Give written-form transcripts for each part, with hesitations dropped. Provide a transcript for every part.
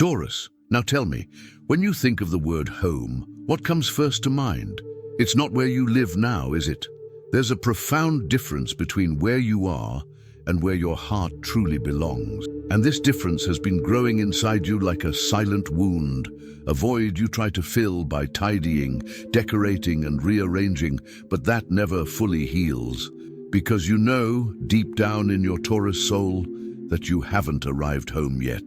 Taurus, now tell me, when you think of the word home, what comes first to mind? It's not where you live now, is it? There's a profound difference between where you are and where your heart truly belongs. And this difference has been growing inside you like a silent wound, a void you try to fill by tidying, decorating, and rearranging, but that never fully heals. Because you know, deep down in your Taurus soul, that you haven't arrived home yet.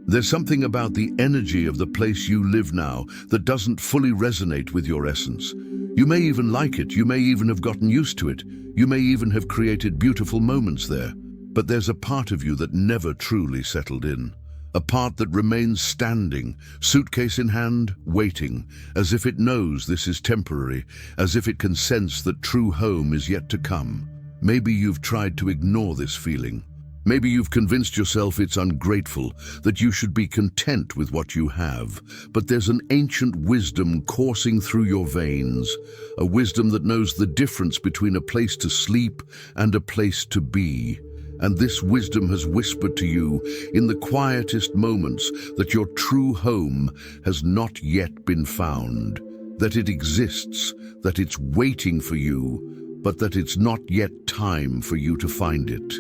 There's something about the energy of the place you live now that doesn't fully resonate with your essence. You may even like it, you may even have gotten used to it, you may even have created beautiful moments there. But there's a part of you that never truly settled in. A part that remains standing, suitcase in hand, waiting, as if it knows this is temporary, as if it can sense that true home is yet to come. Maybe you've tried to ignore this feeling. Maybe you've convinced yourself it's ungrateful, that you should be content with what you have. But there's an ancient wisdom coursing through your veins, a wisdom that knows the difference between a place to sleep and a place to be. And this wisdom has whispered to you in the quietest moments that your true home has not yet been found, that it exists, that it's waiting for you, but that it's not yet time for you to find it.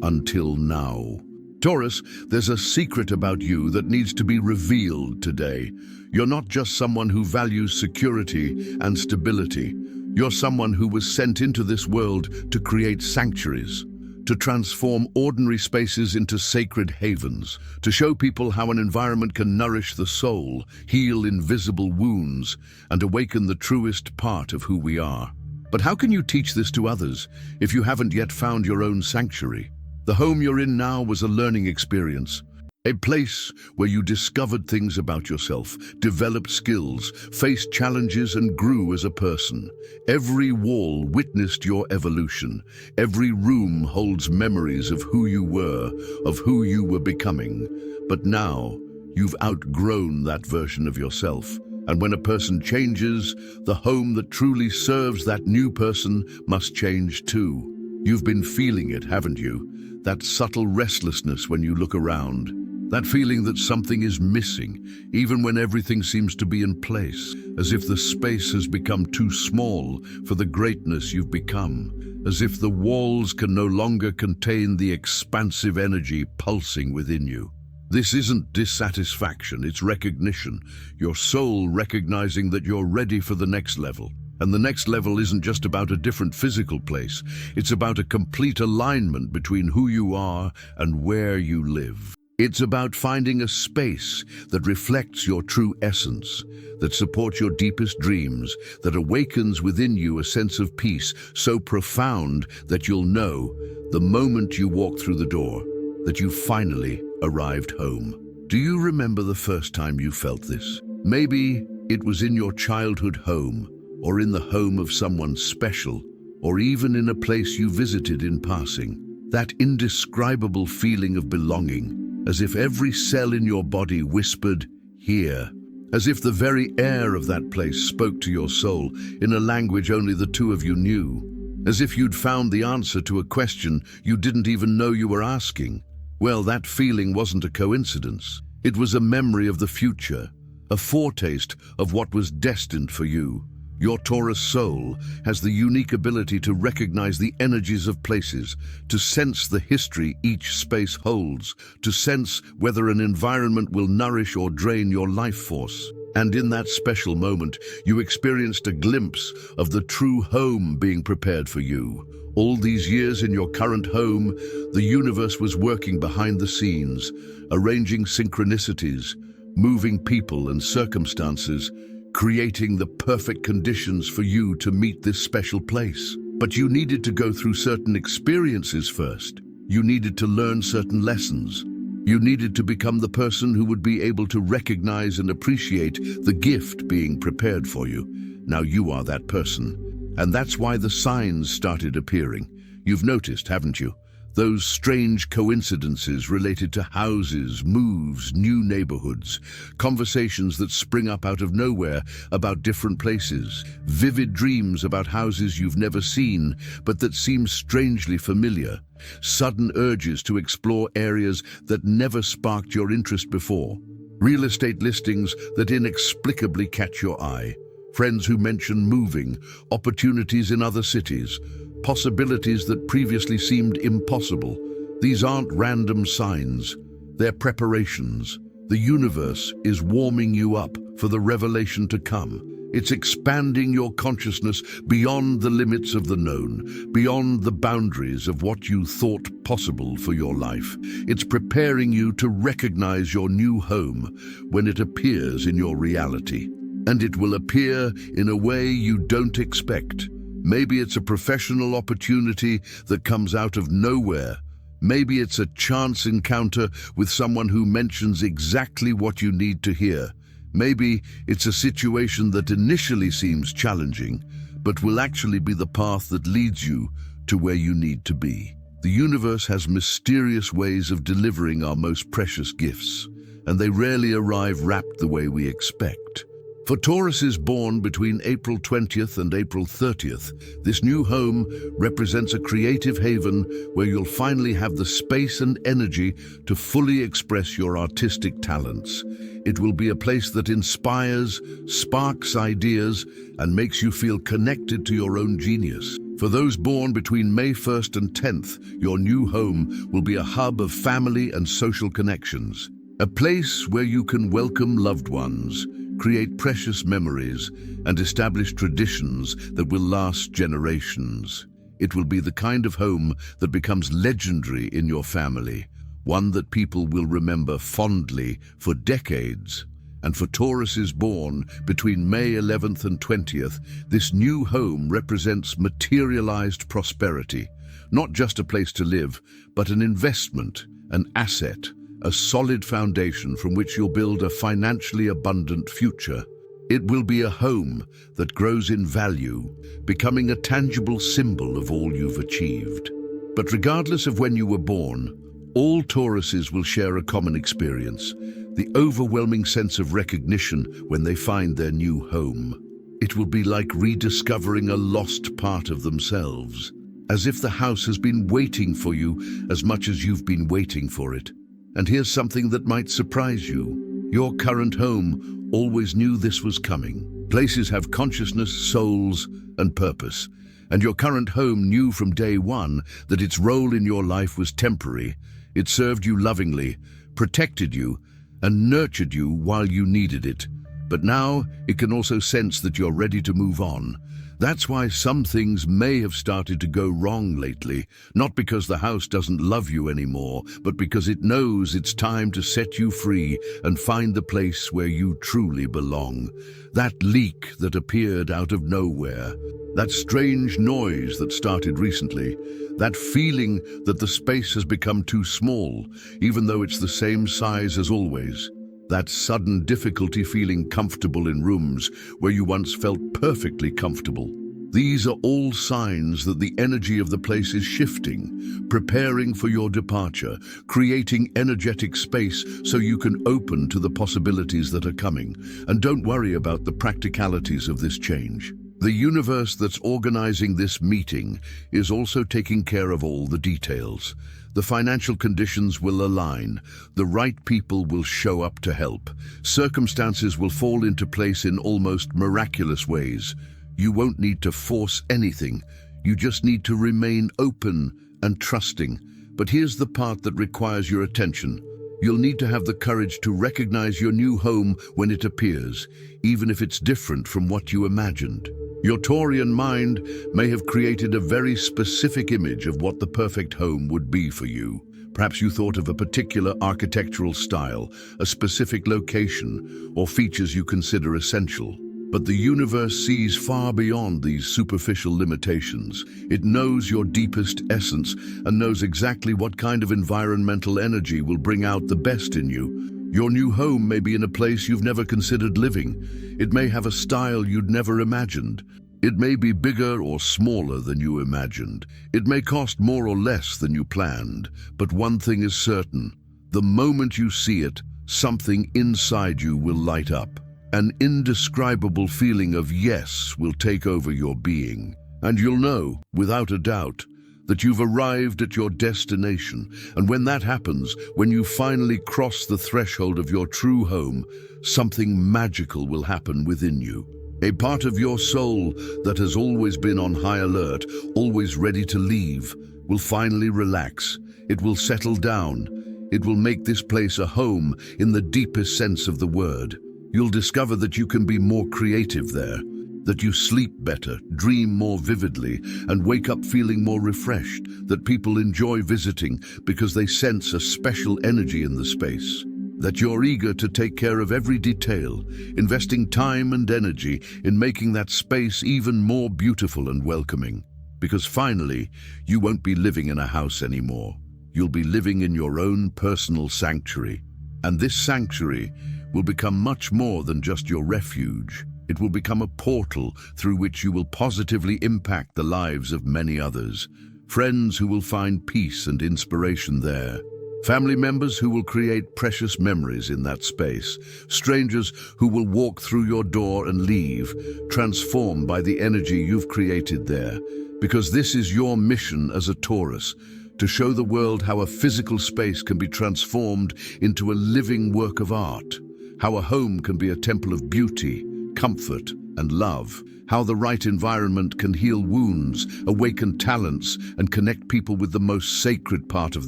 Until now. Taurus, there's a secret about you that needs to be revealed today. You're not just someone who values security and stability. You're someone who was sent into this world to create sanctuaries, to transform ordinary spaces into sacred havens, to show people how an environment can nourish the soul, heal invisible wounds, and awaken the truest part of who we are. But how can you teach this to others if you haven't yet found your own sanctuary? The home you're in now was a learning experience, a place where you discovered things about yourself, developed skills, faced challenges, and grew as a person. Every wall witnessed your evolution. Every room holds memories of who you were becoming. But now, you've outgrown that version of yourself. And when a person changes, the home that truly serves that new person must change too. You've been feeling it, haven't you? That subtle restlessness when you look around. That feeling that something is missing, even when everything seems to be in place, as if the space has become too small for the greatness you've become, as if the walls can no longer contain the expansive energy pulsing within you. This isn't dissatisfaction, it's recognition. Your soul recognizing that you're ready for the next level. And the next level isn't just about a different physical place. It's about a complete alignment between who you are and where you live. It's about finding a space that reflects your true essence, that supports your deepest dreams, that awakens within you a sense of peace so profound that you'll know, the moment you walk through the door, that you finally arrived home. Do you remember the first time you felt this? Maybe it was in your childhood home, or in the home of someone special, or even in a place you visited in passing. That indescribable feeling of belonging, as if every cell in your body whispered, "Here," as if the very air of that place spoke to your soul in a language only the two of you knew, as if you'd found the answer to a question you didn't even know you were asking. Well, that feeling wasn't a coincidence. It was a memory of the future, a foretaste of what was destined for you. Your Taurus soul has the unique ability to recognize the energies of places, to sense the history each space holds, to sense whether an environment will nourish or drain your life force. And in that special moment, you experienced a glimpse of the true home being prepared for you. All these years in your current home, the universe was working behind the scenes, arranging synchronicities, moving people and circumstances, creating the perfect conditions for you to meet this special place. But you needed to go through certain experiences first. You needed to learn certain lessons. You needed to become the person who would be able to recognize and appreciate the gift being prepared for you. Now you are that person. And that's why the signs started appearing. You've noticed, haven't you? Those strange coincidences related to houses, moves, new neighborhoods, conversations that spring up out of nowhere about different places, vivid dreams about houses you've never seen but that seem strangely familiar, sudden urges to explore areas that never sparked your interest before. Real estate listings that inexplicably catch your eye. Friends who mention moving, opportunities in other cities, possibilities that previously seemed impossible. These aren't random signs, they're preparations. The universe is warming you up for the revelation to come. It's expanding your consciousness beyond the limits of the known, beyond the boundaries of what you thought possible for your life. It's preparing you to recognize your new home when it appears in your reality. And it will appear in a way you don't expect. Maybe it's a professional opportunity that comes out of nowhere. Maybe it's a chance encounter with someone who mentions exactly what you need to hear. Maybe it's a situation that initially seems challenging, but will actually be the path that leads you to where you need to be. The universe has mysterious ways of delivering our most precious gifts, and they rarely arrive wrapped the way we expect. For Tauruses born between April 20th and April 30th, this new home represents a creative haven where you'll finally have the space and energy to fully express your artistic talents. It will be a place that inspires, sparks ideas, and makes you feel connected to your own genius. For those born between May 1st and 10th, your new home will be a hub of family and social connections. A place where you can welcome loved ones, create precious memories, and establish traditions that will last generations. It will be the kind of home that becomes legendary in your family, one that people will remember fondly for decades. And for Tauruses born between May 11th and 20th, this new home represents materialized prosperity, not just a place to live, but an investment, an asset, a solid foundation from which you'll build a financially abundant future. It will be a home that grows in value, becoming a tangible symbol of all you've achieved. But regardless of when you were born, all Tauruses will share a common experience, the overwhelming sense of recognition when they find their new home. It will be like rediscovering a lost part of themselves, as if the house has been waiting for you as much as you've been waiting for it. And here's something that might surprise you. Your current home always knew this was coming. Places have consciousness, souls, and purpose. And your current home knew from day one that its role in your life was temporary. It served you lovingly, protected you, and nurtured you while you needed it. But now it can also sense that you're ready to move on. That's why some things may have started to go wrong lately, not because the house doesn't love you anymore, but because it knows it's time to set you free and find the place where you truly belong. That leak that appeared out of nowhere, that strange noise that started recently, that feeling that the space has become too small, even though it's the same size as always. That sudden difficulty feeling comfortable in rooms where you once felt perfectly comfortable. These are all signs that the energy of the place is shifting, preparing for your departure, creating energetic space so you can open to the possibilities that are coming. And don't worry about the practicalities of this change. The universe that's organizing this meeting is also taking care of all the details. The financial conditions will align, the right people will show up to help, circumstances will fall into place in almost miraculous ways. You won't need to force anything, you just need to remain open and trusting. But here's the part that requires your attention. You'll need to have the courage to recognize your new home when it appears, even if it's different from what you imagined. Your Taurian mind may have created a very specific image of what the perfect home would be for you. Perhaps you thought of a particular architectural style, a specific location, or features you consider essential. But the universe sees far beyond these superficial limitations. It knows your deepest essence and knows exactly what kind of environmental energy will bring out the best in you. Your new home may be in a place you've never considered living. It may have a style you'd never imagined. It may be bigger or smaller than you imagined. It may cost more or less than you planned. But one thing is certain. The moment you see it, something inside you will light up. An indescribable feeling of yes will take over your being. And you'll know, without a doubt, that you've arrived at your destination. And when that happens, when you finally cross the threshold of your true home, something magical will happen within you. A part of your soul that has always been on high alert, always ready to leave, will finally relax. It will settle down. It will make this place a home in the deepest sense of the word. You'll discover that you can be more creative there, that you sleep better, dream more vividly, and wake up feeling more refreshed, that people enjoy visiting because they sense a special energy in the space, that you're eager to take care of every detail, investing time and energy in making that space even more beautiful and welcoming. Because finally, you won't be living in a house anymore. You'll be living in your own personal sanctuary. And this sanctuary will become much more than just your refuge. It will become a portal through which you will positively impact the lives of many others. Friends who will find peace and inspiration there. Family members who will create precious memories in that space. Strangers who will walk through your door and leave, transformed by the energy you've created there. Because this is your mission as a Taurus, to show the world how a physical space can be transformed into a living work of art. How a home can be a temple of beauty, comfort, and love. How the right environment can heal wounds, awaken talents, and connect people with the most sacred part of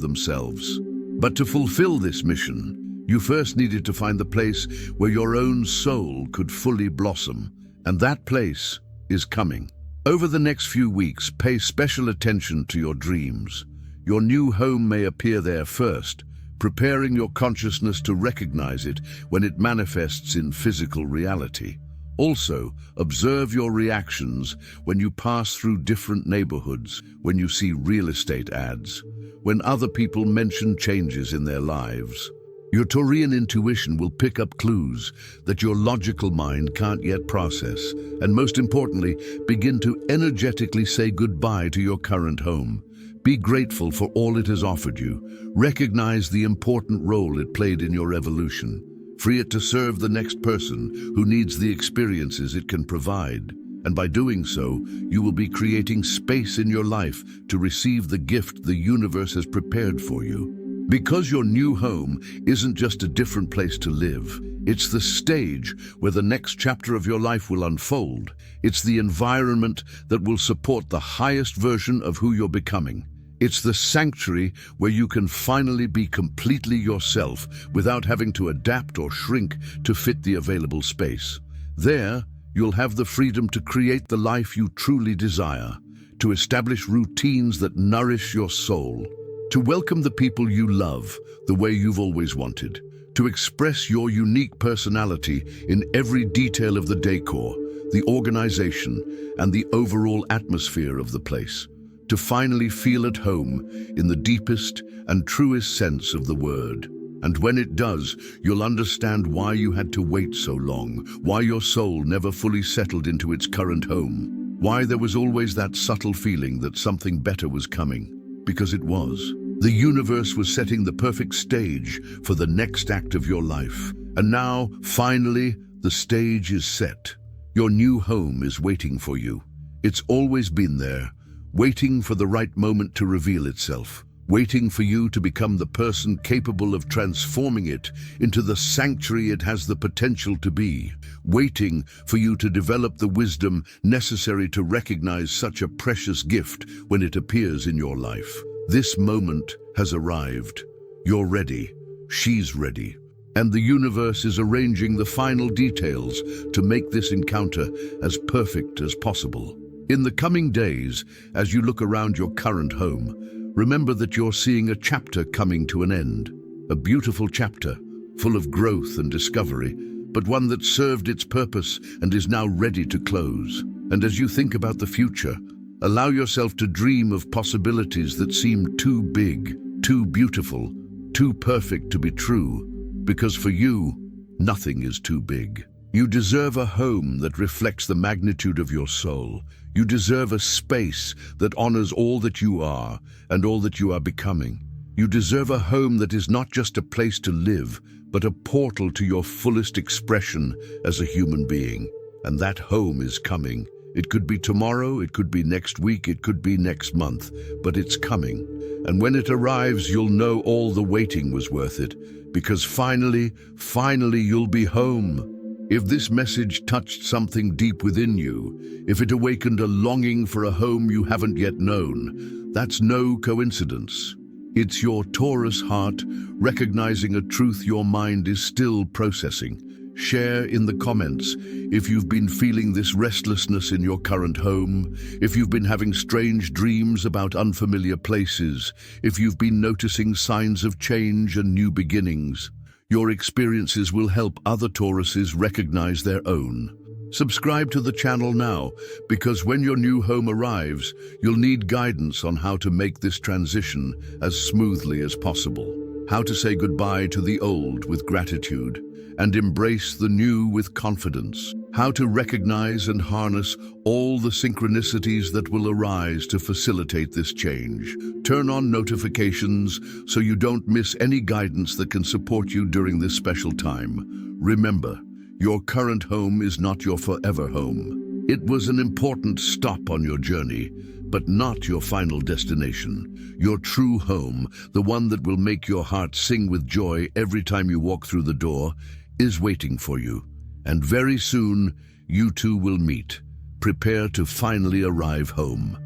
themselves. But to fulfill this mission, you first needed to find the place where your own soul could fully blossom. And that place is coming. Over the next few weeks, pay special attention to your dreams. Your new home may appear there first, preparing your consciousness to recognize it when it manifests in physical reality. Also, observe your reactions when you pass through different neighborhoods, when you see real estate ads, when other people mention changes in their lives. Your Taurian intuition will pick up clues that your logical mind can't yet process, and most importantly, begin to energetically say goodbye to your current home. Be grateful for all it has offered you. Recognize the important role it played in your evolution. Free it to serve the next person who needs the experiences it can provide. And by doing so, you will be creating space in your life to receive the gift the universe has prepared for you. Because your new home isn't just a different place to live, it's the stage where the next chapter of your life will unfold. It's the environment that will support the highest version of who you're becoming. It's the sanctuary where you can finally be completely yourself without having to adapt or shrink to fit the available space. There, you'll have the freedom to create the life you truly desire, to establish routines that nourish your soul, to welcome the people you love the way you've always wanted, to express your unique personality in every detail of the decor, the organization, and the overall atmosphere of the place, to finally feel at home in the deepest and truest sense of the word. And when it does, you'll understand why you had to wait so long, why your soul never fully settled into its current home, why there was always that subtle feeling that something better was coming. Because it was. The universe was setting the perfect stage for the next act of your life. And now, finally, the stage is set. Your new home is waiting for you. It's always been there, waiting for the right moment to reveal itself, waiting for you to become the person capable of transforming it into the sanctuary it has the potential to be, waiting for you to develop the wisdom necessary to recognize such a precious gift when it appears in your life. This moment has arrived. You're ready. She's ready. And the universe is arranging the final details to make this encounter as perfect as possible. In the coming days, as you look around your current home, remember that you're seeing a chapter coming to an end. A beautiful chapter, full of growth and discovery, but one that served its purpose and is now ready to close. And as you think about the future, allow yourself to dream of possibilities that seem too big, too beautiful, too perfect to be true. Because for you, nothing is too big. You deserve a home that reflects the magnitude of your soul. You deserve a space that honors all that you are and all that you are becoming. You deserve a home that is not just a place to live, but a portal to your fullest expression as a human being. And that home is coming. It could be tomorrow, it could be next week, it could be next month, but it's coming. And when it arrives, you'll know all the waiting was worth it, because finally you'll be home. If this message touched something deep within you, if it awakened a longing for a home you haven't yet known, that's no coincidence. It's your Taurus heart recognizing a truth your mind is still processing. Share in the comments if you've been feeling this restlessness in your current home, if you've been having strange dreams about unfamiliar places, if you've been noticing signs of change and new beginnings. Your experiences will help other Tauruses recognize their own. Subscribe to the channel now, because when your new home arrives, you'll need guidance on how to make this transition as smoothly as possible. How to say goodbye to the old with gratitude and embrace the new with confidence. How to recognize and harness all the synchronicities that will arise to facilitate this change. Turn on notifications so you don't miss any guidance that can support you during this special time. Remember, your current home is not your forever home. It was an important stop on your journey, but not your final destination. Your true home, the one that will make your heart sing with joy every time you walk through the door, is waiting for you. And very soon, you two will meet. Prepare to finally arrive home.